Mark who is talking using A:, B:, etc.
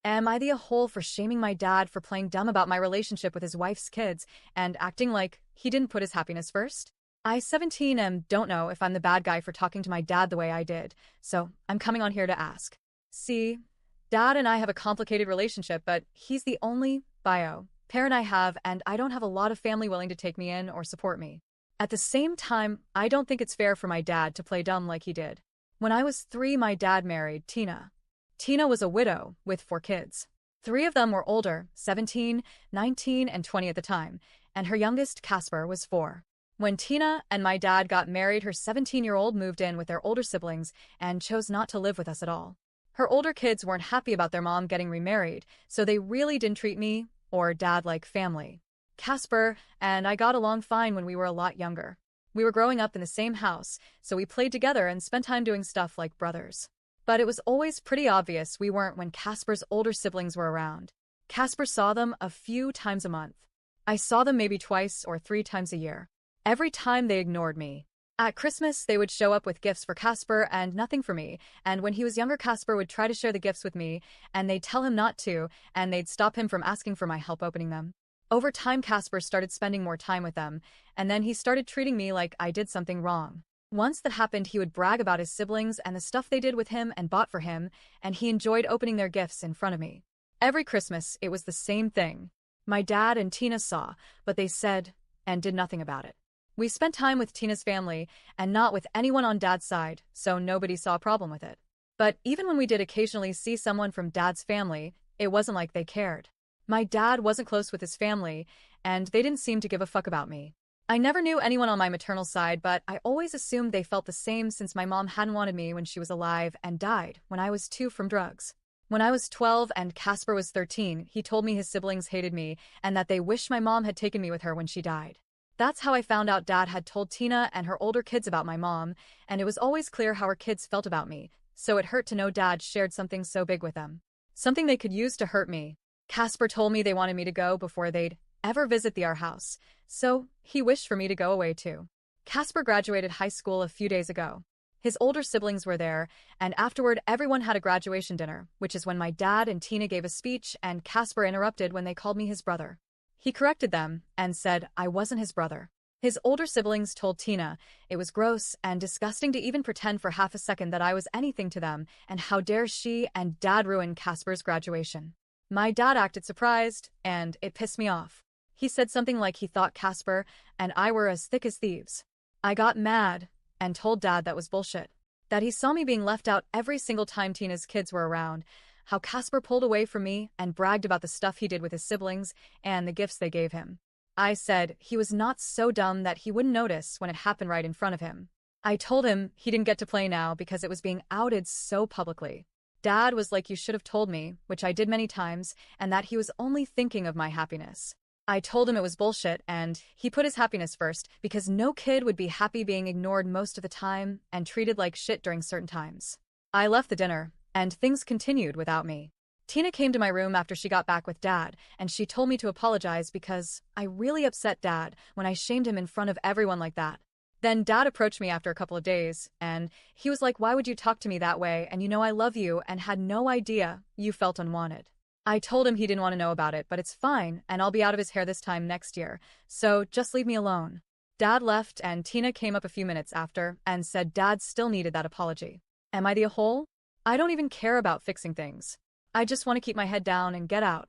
A: Am I the a-hole for shaming my dad for playing dumb about my relationship with his wife's kids and acting like he didn't put his happiness first? I, 17, don't know if I'm the bad guy for talking to my dad the way I did, so I'm coming on here to ask. See, Dad and I have a complicated relationship, but he's the only parent I have, and I don't have a lot of family willing to take me in or support me. At the same time, I don't think it's fair for my dad to play dumb like he did. When I was 3, my dad married Tina. Tina was a widow with 4 kids. 3 of them were older, 17, 19, and 20 at the time, and her youngest, Casper, was 4. When Tina and my dad got married, her 17-year-old moved in with their older siblings and chose not to live with us at all. Her older kids weren't happy about their mom getting remarried, so they really didn't treat me or dad like family. Casper and I got along fine when we were a lot younger. We were growing up in the same house, so we played together and spent time doing stuff like brothers. But it was always pretty obvious we weren't when Casper's older siblings were around. Casper saw them a few times a month. I saw them maybe twice or 3 times a year. Every time they ignored me. At Christmas, they would show up with gifts for Casper and nothing for me, and when he was younger, Casper would try to share the gifts with me, and they'd tell him not to, and they'd stop him from asking for my help opening them. Over time, Casper started spending more time with them, and then he started treating me like I did something wrong. Once that happened, he would brag about his siblings and the stuff they did with him and bought for him, and he enjoyed opening their gifts in front of me. Every Christmas, it was the same thing. My dad and Tina saw, but they said and did nothing about it. We spent time with Tina's family and not with anyone on Dad's side, so nobody saw a problem with it. But even when we did occasionally see someone from Dad's family, it wasn't like they cared. My dad wasn't close with his family, and they didn't seem to give a fuck about me. I never knew anyone on my maternal side, but I always assumed they felt the same since my mom hadn't wanted me when she was alive and died when I was 2 from drugs. When I was 12 and Casper was 13, he told me his siblings hated me and that they wished my mom had taken me with her when she died. That's how I found out Dad had told Tina and her older kids about my mom, and it was always clear how her kids felt about me, so it hurt to know Dad shared something so big with them. Something they could use to hurt me. Casper told me they wanted me to go before they'd ever visit our house, so he wished for me to go away too. Casper graduated high school a few days ago. His older siblings were there, and afterward everyone had a graduation dinner, which is when my dad and Tina gave a speech and Casper interrupted when they called me his brother. He corrected them and said I wasn't his brother. His older siblings told Tina it was gross and disgusting to even pretend for half a second that I was anything to them, and how dare she and Dad ruin Casper's graduation. My dad acted surprised, and it pissed me off. He said something like he thought Casper and I were as thick as thieves. I got mad and told Dad that was bullshit. That he saw me being left out every single time Tina's kids were around, how Casper pulled away from me and bragged about the stuff he did with his siblings and the gifts they gave him. I said he was not so dumb that he wouldn't notice when it happened right in front of him. I told him he didn't get to play now because it was being outed so publicly. Dad was like, you should have told me, which I did many times, and that he was only thinking of my happiness. I told him it was bullshit and he put his happiness first because no kid would be happy being ignored most of the time and treated like shit during certain times. I left the dinner, and things continued without me. Tina came to my room after she got back with Dad, and she told me to apologize because I really upset Dad when I shamed him in front of everyone like that. Then Dad approached me after a couple of days, and he was like, why would you talk to me that way, and you know I love you and had no idea you felt unwanted. I told him he didn't want to know about it, but it's fine, and I'll be out of his hair this time next year, so just leave me alone. Dad left, and Tina came up a few minutes after and said Dad still needed that apology. Am I the a-hole? I don't even care about fixing things. I just want to keep my head down and get out.